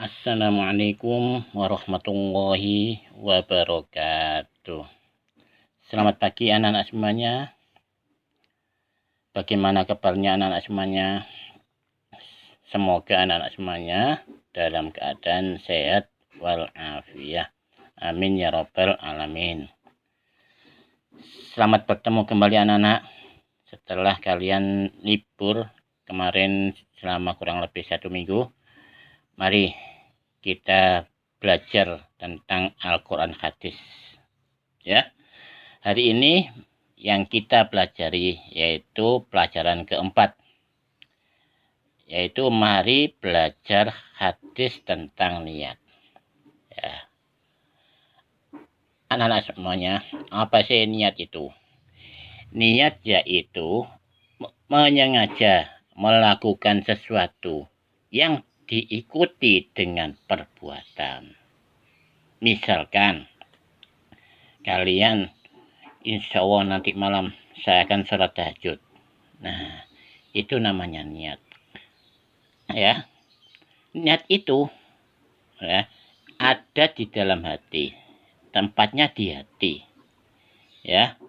Assalamualaikum warahmatullahi wabarakatuh. Selamat pagi anak-anak semuanya. Bagaimana kabarnya anak-anak semuanya? Semoga anak-anak semuanya dalam keadaan sehat walafiat. Amin ya rabbal alamin. Selamat bertemu kembali anak-anak. Setelah kalian libur kemarin selama kurang lebih 1 minggu, mari kita belajar tentang Al-Quran hadis. Ya, hari ini yang kita pelajari yaitu pelajaran keempat, yaitu mari belajar hadis tentang niat. Ya. Anak-anak semuanya, apa sih niat itu? Niat yaitu menyengaja melakukan sesuatu yang diikuti dengan perbuatan. Misalkan kalian insya Allah nanti malam saya akan sholat tahajud. Nah, itu namanya niat. Ya, niat itu ya, ada di dalam hati. Tempatnya di hati. Ya,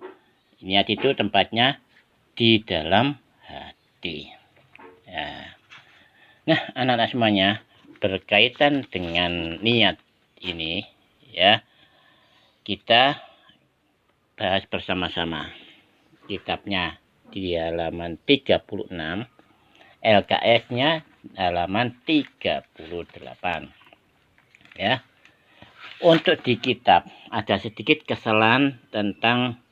niat itu tempatnya di dalam hati. Ya. Nah, anak-anak semuanya, berkaitan dengan niat ini, ya, kita bahas bersama-sama. Kitabnya di halaman 36, LKS-nya halaman 38. Ya. Untuk di kitab ada sedikit kesalahan tentang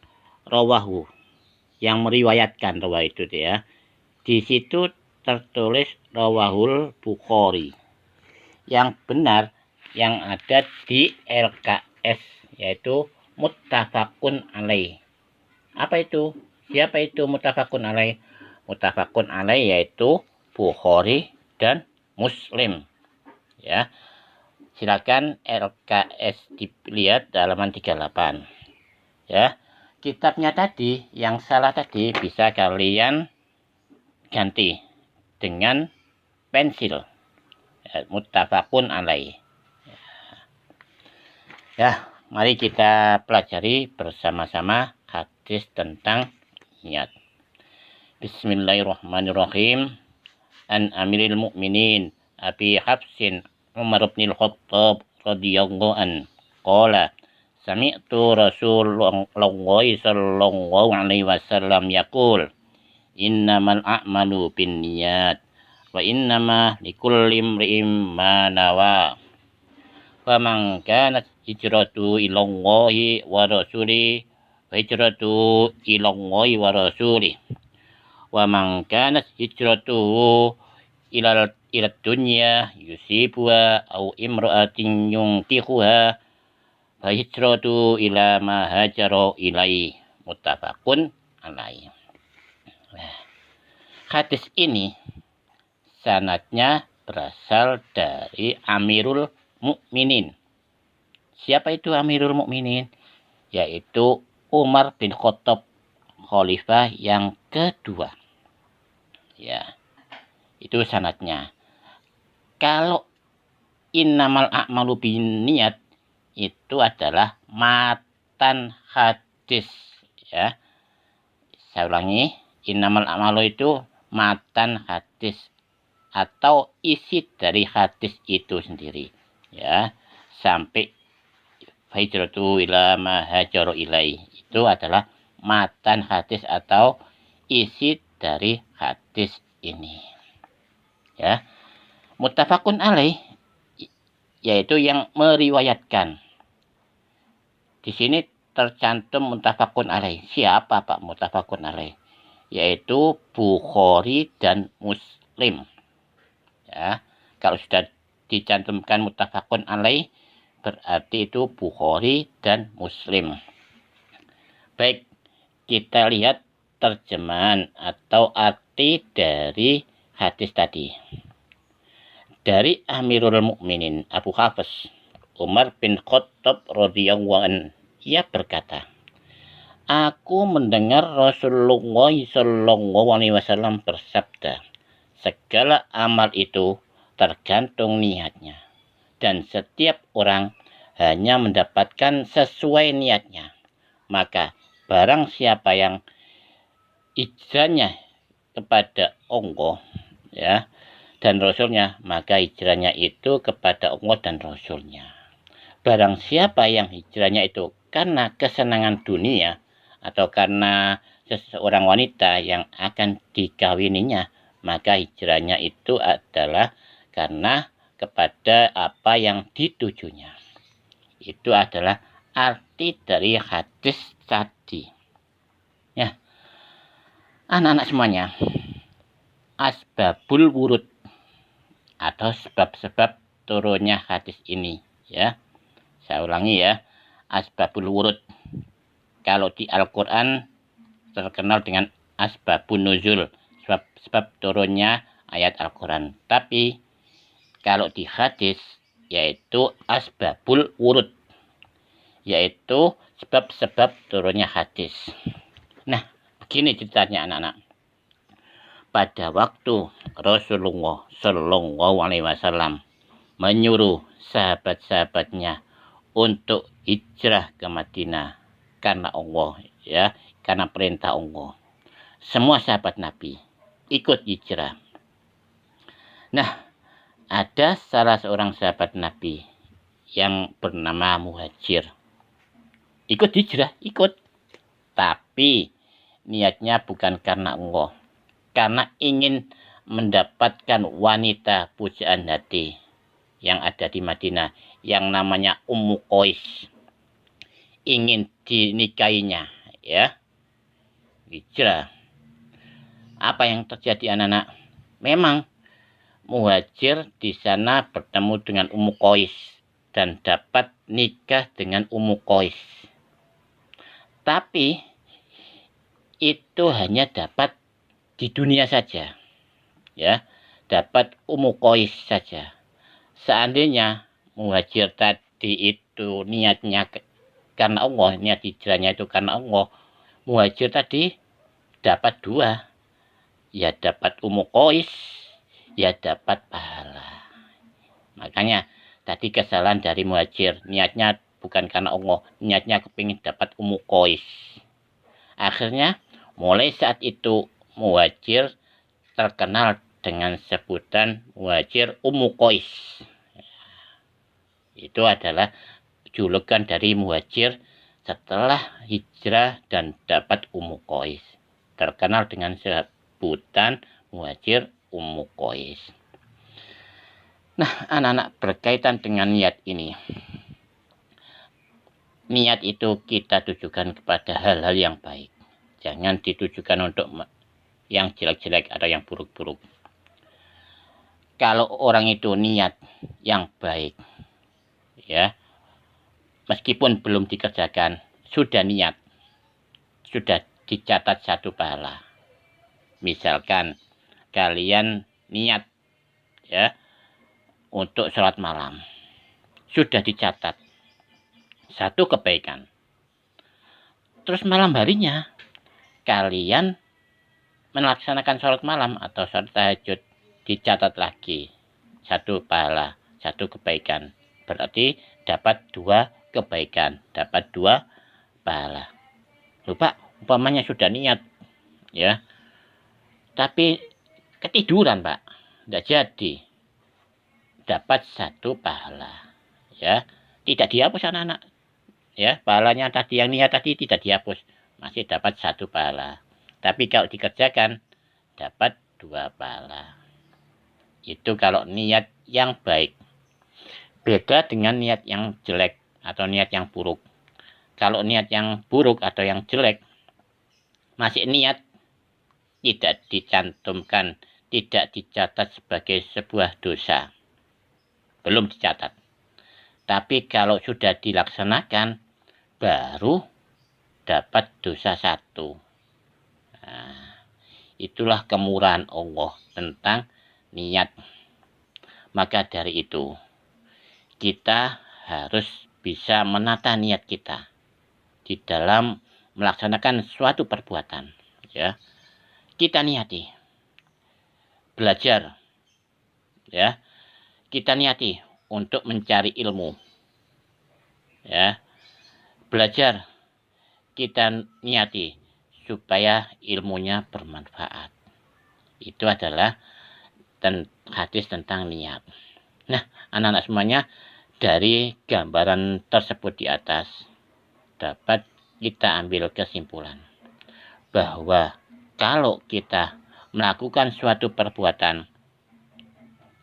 rawahu, yang meriwayatkan rawah itu ya. Di situ tertulis rawahul Bukhari. Yang benar yang ada di LKS yaitu muttafaqun alaih. Apa itu? Siapa itu muttafaqun alaih? Muttafaqun alaih yaitu Bukhari dan Muslim. Ya. Silakan LKS dilihat halaman 38. Ya. Kitabnya tadi yang salah tadi bisa kalian ganti dengan pensil. Ya, muttafaqun alaih. Ya, mari kita pelajari bersama-sama hadis tentang niat. Bismillahirrahmanirrahim. An Amiril Mukminin Abi Hafsin Umar bin Khattab radhiyallahu an qala sami'tu Rasulullah sallallahu alaihi wasallam yaqul innamal a'malu binniyat wa innama likulli imri'in ma nawa. Faman kanat hijratu ilallahi wa rasuli wa hijratu ilallahi wa rasuli wa man kanat hijratuhu ila dunya yusibuha au imra'atin yunkihuha fa hijratu ila ma hajara ilaihi muttafaqun alaihi. Hadis ini sanadnya berasal dari Amirul Mukminin. Siapa itu Amirul Mukminin? Yaitu Umar bin Khattab, khalifah yang kedua. Ya, itu sanadnya. Kalau innamal a'malu binniyat itu adalah matan hadis. Ya, saya ulangi, innamal a'malu itu matan hadis atau isi dari hadis itu sendiri. Ya, sampai hijratu ila ma hajara ilaihi itu adalah matan hadis atau isi dari hadis ini. Ya, muttafaqun alaih yaitu yang meriwayatkan. Di sini tercantum muttafaqun alaih. Siapa Pak muttafaqun alaih? Yaitu Bukhari dan Muslim. Ya, kalau sudah dicantumkan muttafaqun alaih berarti itu Bukhari dan Muslim. Baik, kita lihat terjemahan atau arti dari hadis tadi. Dari Amirul Mukminin Abu Hafs Umar bin Khattab radhiyallahu anhu, ia berkata, aku mendengar Rasulullah sallallahu alaihi wasallam bersabda, segala amal itu tergantung niatnya. dan setiap orang hanya mendapatkan sesuai niatnya. Maka barang siapa yang hijrahnya kepada Allah ya dan Rasulnya, maka hijrahnya itu kepada Allah dan Rasulnya. Barang siapa yang hijrahnya itu karena kesenangan dunia atau karena seseorang wanita yang akan dikawininya, maka hijrahnya itu adalah karena kepada apa yang ditujunya. Itu adalah arti dari hadis tadi. Ya, anak-anak semuanya, asbabul wurud atau sebab-sebab turunnya hadis ini, ya. Saya ulangi ya, asbabul wurud. Kalau di Al-Quran terkenal dengan asbabun nuzul, sebab turunnya ayat Al-Quran. Tapi kalau di hadis yaitu asbabul wurud, yaitu sebab-sebab turunnya hadis. Nah, begini ceritanya anak-anak. Pada waktu Rasulullah Shallallahu Alaihi Wasallam menyuruh sahabat-sahabatnya untuk hijrah ke Madinah karena Allah, ya, karena perintah Allah. Semua sahabat Nabi ikut hijrah. Nah, ada salah seorang sahabat Nabi yang bernama Muhajir. Ikut hijrah, ikut. Tapi niatnya bukan karena Allah, karena ingin mendapatkan wanita pujaan hati yang ada di Madinah yang namanya Ummu Qais. Ingin dinikahinya, ya. Hijrah. Apa yang terjadi anak-anak? Memang Muhajir di sana bertemu dengan Ummu Qais dan dapat nikah dengan Ummu Qais. Tapi itu hanya dapat di dunia saja, ya, dapat Ummu Qais saja. Seandainya Muhajir tadi itu niatnya karena Allah, niat hijrahnya itu karena Allah, Muhajir tadi dapat dua, ya dapat Ummu Qais, ya dapat pahala. Makanya tadi kesalahan dari Muhajir, niatnya bukan karena Allah, niatnya kepingin dapat Ummu Qais. Akhirnya mulai saat itu Muhajir terkenal dengan sebutan Muhajir Ummu Qais. Itu adalah julukan dari Muhajir setelah hijrah dan dapat Ummu Qais. Terkenal dengan sebutan Muhajir Ummu Qais. Nah, anak-anak, berkaitan dengan niat ini. Niat itu kita tujukan kepada hal-hal yang baik. Jangan ditujukan untuk yang jelek-jelek atau yang buruk-buruk. Kalau orang itu niat yang baik, ya, meskipun belum dikerjakan, sudah niat, sudah dicatat satu pahala. Misalkan kalian niat, ya, untuk sholat malam, sudah dicatat satu kebaikan. Terus malam harinya kalian melaksanakan sholat malam atau sholat tahajud, dicatat lagi satu pahala, satu kebaikan. Berarti dapat dua kebaikan, dapat dua pahala. Lupa, umpamanya sudah niat, ya, tapi ketiduran, Pak, tidak jadi, dapat satu pahala, ya, tidak dihapus anak-anak, ya, pahalanya tadi yang niat tadi tidak dihapus, masih dapat satu pahala. Tapi kalau dikerjakan dapat dua pahala. Itu kalau niat yang baik. Beda dengan niat yang jelek atau niat yang buruk. Kalau niat yang buruk atau yang jelek, masih niat, tidak dicantumkan, tidak dicatat sebagai sebuah dosa. Belum dicatat. Tapi kalau sudah dilaksanakan, baru dapat dosa satu. Nah, itulah kemurahan Allah tentang niat. Maka dari itu, kita harus bisa menata niat kita di dalam melaksanakan suatu perbuatan, ya. Kita niati belajar, ya. Kita niati untuk mencari ilmu. Ya, belajar kita niati supaya ilmunya bermanfaat. Itu adalah hadis tentang niat. Nah, anak-anak semuanya, dari gambaran tersebut di atas dapat kita ambil kesimpulan bahwa kalau kita melakukan suatu perbuatan,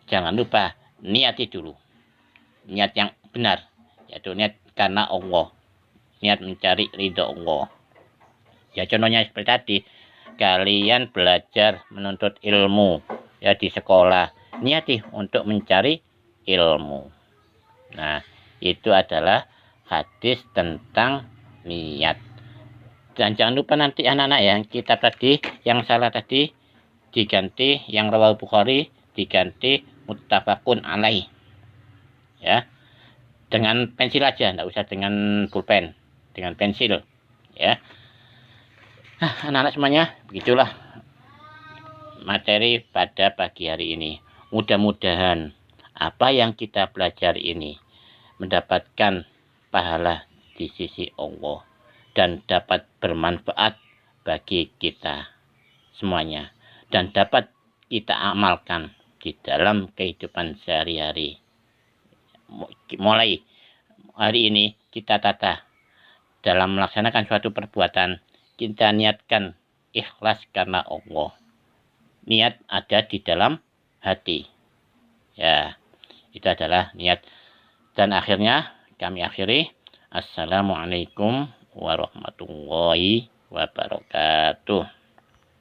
jangan lupa niati dulu. Niat yang benar, yaitu niat karena Allah, niat mencari ridho Allah. Ya, contohnya seperti tadi, kalian belajar menuntut ilmu ya di sekolah, niati untuk mencari ilmu. Nah, itu adalah hadis tentang niat. Dan jangan lupa nanti anak-anak yang kitab tadi, yang salah tadi diganti, yang rawal Bukhari diganti muttafaqun alaih. Ya, dengan pensil aja, enggak usah dengan pulpen, dengan pensil. Ya, anak-anak semuanya, begitulah materi pada pagi hari ini. Mudah-mudahan apa yang kita pelajari ini mendapatkan pahala di sisi Allah dan dapat bermanfaat bagi kita semuanya dan dapat kita amalkan di dalam kehidupan sehari-hari. Mulai hari ini kita tata dalam melaksanakan suatu perbuatan, kita niatkan ikhlas karena Allah. Niat ada di dalam hati. Ya, itu adalah niat. Dan akhirnya kami akhiri. Assalamualaikum warahmatullahi wabarakatuh.